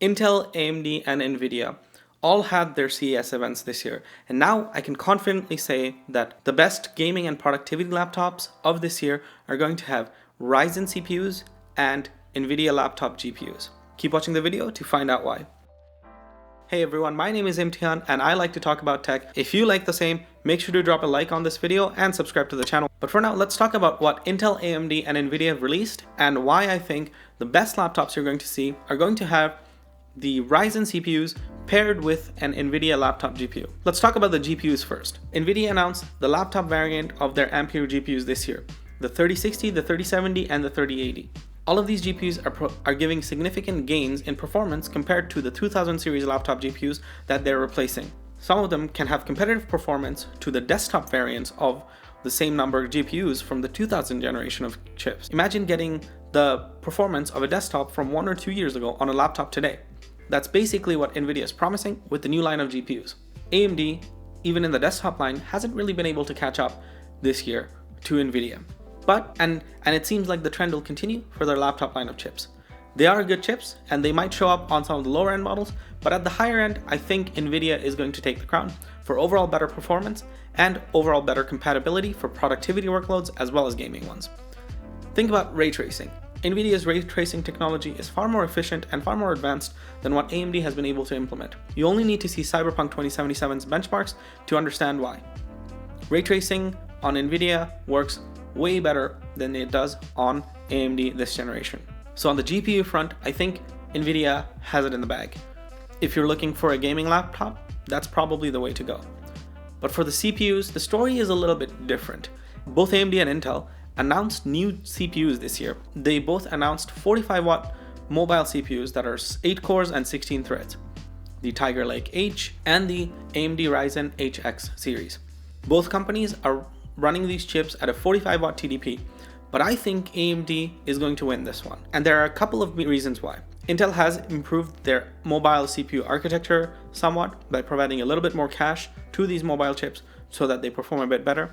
Intel, AMD, and Nvidia all had their CES events this year, and now I can confidently say that the best gaming and productivity laptops of this year are going to have Ryzen CPUs and Nvidia laptop GPUs. Keep watching the video to find out why. Hey everyone, my name is Imtihan and I like to talk about tech. If you like the same, make sure to drop a like on this video and subscribe to the channel. But for now, let's talk about what Intel, AMD, and Nvidia have released and why I think the best laptops you're going to see are going to have the Ryzen CPUs paired with an Nvidia laptop GPU. Let's talk about the GPUs first. Nvidia announced the laptop variant of their Ampere GPUs this year, the 3060, the 3070, and the 3080. All of these GPUs are giving significant gains in performance compared to the 2000 series laptop GPUs that they're replacing. Some of them can have competitive performance to the desktop variants of the same number of GPUs from the 2000 generation of chips. Imagine getting the performance of a desktop from 1 or 2 years ago on a laptop today. That's basically what Nvidia is promising with the new line of GPUs. AMD, even in the desktop line, hasn't really been able to catch up this year to Nvidia. And it seems like the trend will continue for their laptop line of chips. They are good chips and they might show up on some of the lower end models, but at the higher end, I think Nvidia is going to take the crown for overall better performance and overall better compatibility for productivity workloads as well as gaming ones. Think about ray tracing. Nvidia's ray tracing technology is far more efficient and far more advanced than what AMD has been able to implement. You only need to see Cyberpunk 2077's benchmarks to understand why. Ray tracing on Nvidia works way better than it does on AMD this generation. So on the GPU front, I think Nvidia has it in the bag. If you're looking for a gaming laptop, that's probably the way to go. But for the CPUs, the story is a little bit different. Both AMD and Intel announced new CPUs this year. They both announced 45-watt mobile CPUs that are 8 cores and 16 threads, the Tiger Lake H and the AMD Ryzen HX series. Both companies are running these chips at a 45-watt TDP, but I think AMD is going to win this one. And there are a couple of reasons why. Intel has improved their mobile CPU architecture somewhat by providing a little bit more cache to these mobile chips so that they perform a bit better.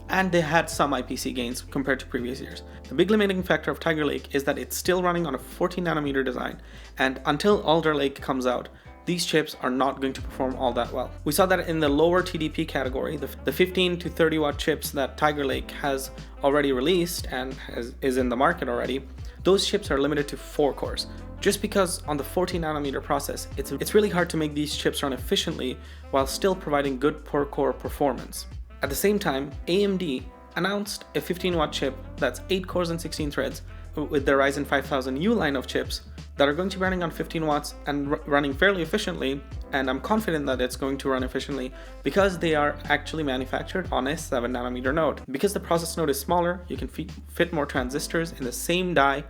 And they had some IPC gains compared to previous years. The big limiting factor of Tiger Lake is that it's still running on a 14nm design, and until Alder Lake comes out, these chips are not going to perform all that well. We saw that in the lower TDP category, the 15 to 30 watt chips that Tiger Lake has already released and is in the market already, those chips are limited to 4 cores. Just because on the 14nm process, it's really hard to make these chips run efficiently while still providing good per core performance. At the same time, AMD announced a 15-watt chip that's 8 cores and 16 threads with their Ryzen 5000U line of chips that are going to be running on 15 watts and running fairly efficiently, and I'm confident that it's going to run efficiently because they are actually manufactured on a 7nm node. Because the process node is smaller, you can fit more transistors in the same die,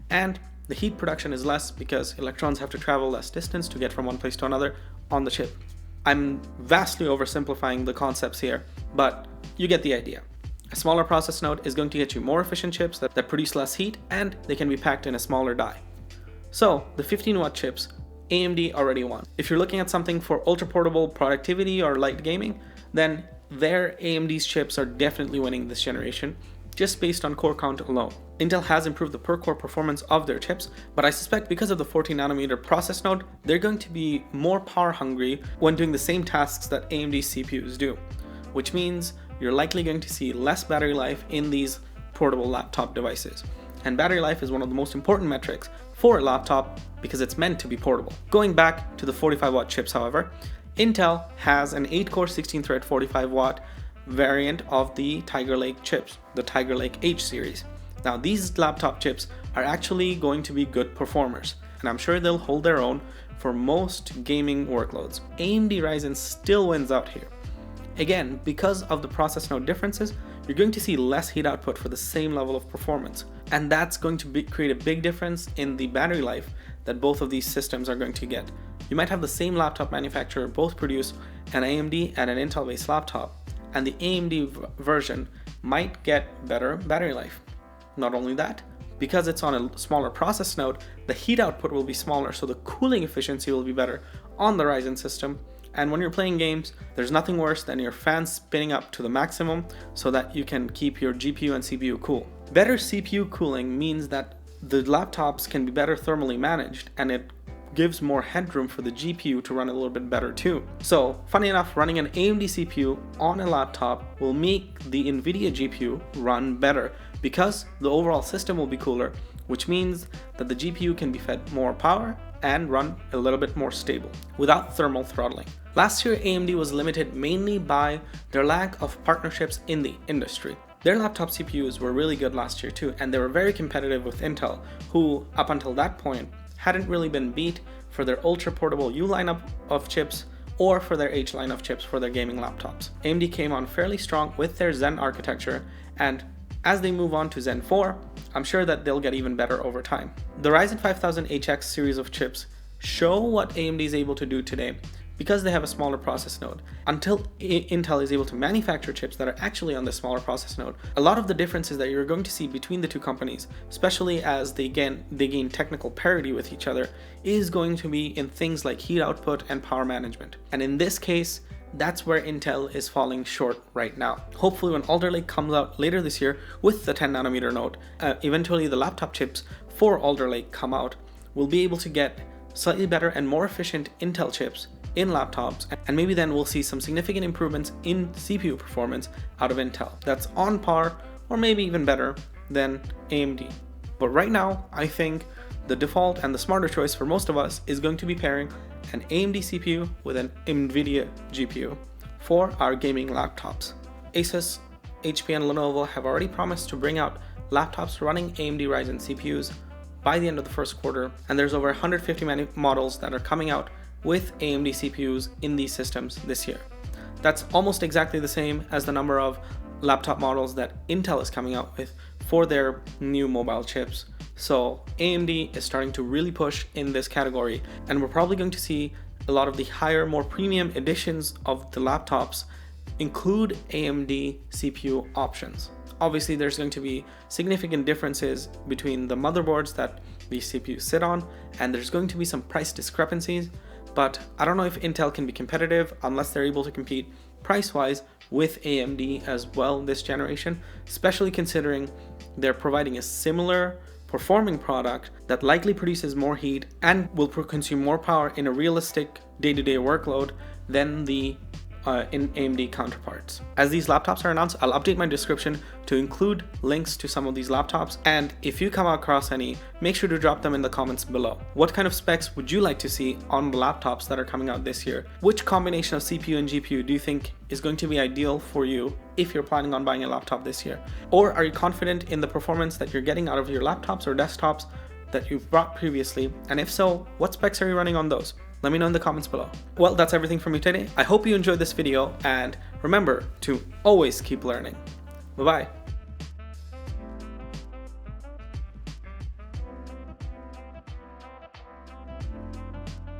and the heat production is less because electrons have to travel less distance to get from one place to another on the chip. I'm vastly oversimplifying the concepts here, but you get the idea. A smaller process node is going to get you more efficient chips that produce less heat, and they can be packed in a smaller die. So the 15-watt chips, AMD already won. If you're looking at something for ultra-portable productivity or light gaming, then their AMD's chips are definitely winning this generation, just based on core count alone. Intel has improved the per-core performance of their chips, but I suspect because of the 14nm process node, they're going to be more power hungry when doing the same tasks that AMD's CPUs do, which means you're likely going to see less battery life in these portable laptop devices. And battery life is one of the most important metrics for a laptop because it's meant to be portable. Going back to the 45-watt chips, however, Intel has an 8-core 16-thread 45-watt variant of the Tiger Lake chips, the Tiger Lake H series. Now these laptop chips are actually going to be good performers, and I'm sure they'll hold their own for most gaming workloads. AMD Ryzen still wins out here. Again, because of the process node differences, you're going to see less heat output for the same level of performance, and that's going to create a big difference in the battery life that both of these systems are going to get. You might have the same laptop manufacturer both produce an AMD and an Intel-based laptop, and the AMD version might get better battery life. Not only that, because it's on a smaller process node, the heat output will be smaller, so the cooling efficiency will be better on the Ryzen system. And when you're playing games, there's nothing worse than your fans spinning up to the maximum so that you can keep your GPU and CPU cool. Better CPU cooling means that the laptops can be better thermally managed, and it gives more headroom for the GPU to run a little bit better too. So funny enough, running an AMD CPU on a laptop will make the Nvidia GPU run better because the overall system will be cooler, which means that the GPU can be fed more power and run a little bit more stable without thermal throttling. Last year, AMD was limited mainly by their lack of partnerships in the industry. Their laptop CPUs were really good last year too, and they were very competitive with Intel, who up until that point hadn't really been beat for their ultra portable U lineup of chips or for their H line of chips for their gaming laptops. AMD came on fairly strong with their Zen architecture, and as they move on to Zen 4, I'm sure that they'll get even better over time. The Ryzen 5000 HX series of chips show what AMD is able to do today because they have a smaller process node. Until Intel is able to manufacture chips that are actually on the smaller process node, a lot of the differences that you're going to see between the two companies, especially as they gain technical parity with each other, is going to be in things like heat output and power management. And in this case, that's where Intel is falling short right now. Hopefully when Alder Lake comes out later this year with the 10nm node, eventually the laptop chips for Alder Lake come out, we'll be able to get slightly better and more efficient Intel chips in laptops, and maybe then we'll see some significant improvements in CPU performance out of Intel that's on par or maybe even better than AMD. But right now, I think the default and the smarter choice for most of us is going to be pairing an AMD CPU with an Nvidia GPU for our gaming laptops. Asus, HP, and Lenovo have already promised to bring out laptops running AMD Ryzen CPUs by the end of the first quarter, and there's over 150 models that are coming out with AMD CPUs in these systems this year. That's almost exactly the same as the number of laptop models that Intel is coming out with for their new mobile chips. So AMD is starting to really push in this category, and we're probably going to see a lot of the higher, more premium editions of the laptops include AMD CPU options. Obviously, there's going to be significant differences between the motherboards that these CPUs sit on, and there's going to be some price discrepancies, but I don't know if Intel can be competitive unless they're able to compete price-wise with AMD as well this generation, especially considering they're providing a similar performing product that likely produces more heat and will consume more power in a realistic day-to-day workload than the in AMD counterparts. As these laptops are announced, I'll update my description to include links to some of these laptops, and if you come across any, make sure to drop them in the comments below. What kind of specs would you like to see on the laptops that are coming out this year? Which combination of CPU and GPU do you think is going to be ideal for you if you're planning on buying a laptop this year? Or are you confident in the performance that you're getting out of your laptops or desktops that you've bought previously? And if so, what specs are you running on those? Let me know in the comments below. Well, that's everything from me today. I hope you enjoyed this video, and remember to always keep learning. Bye-bye.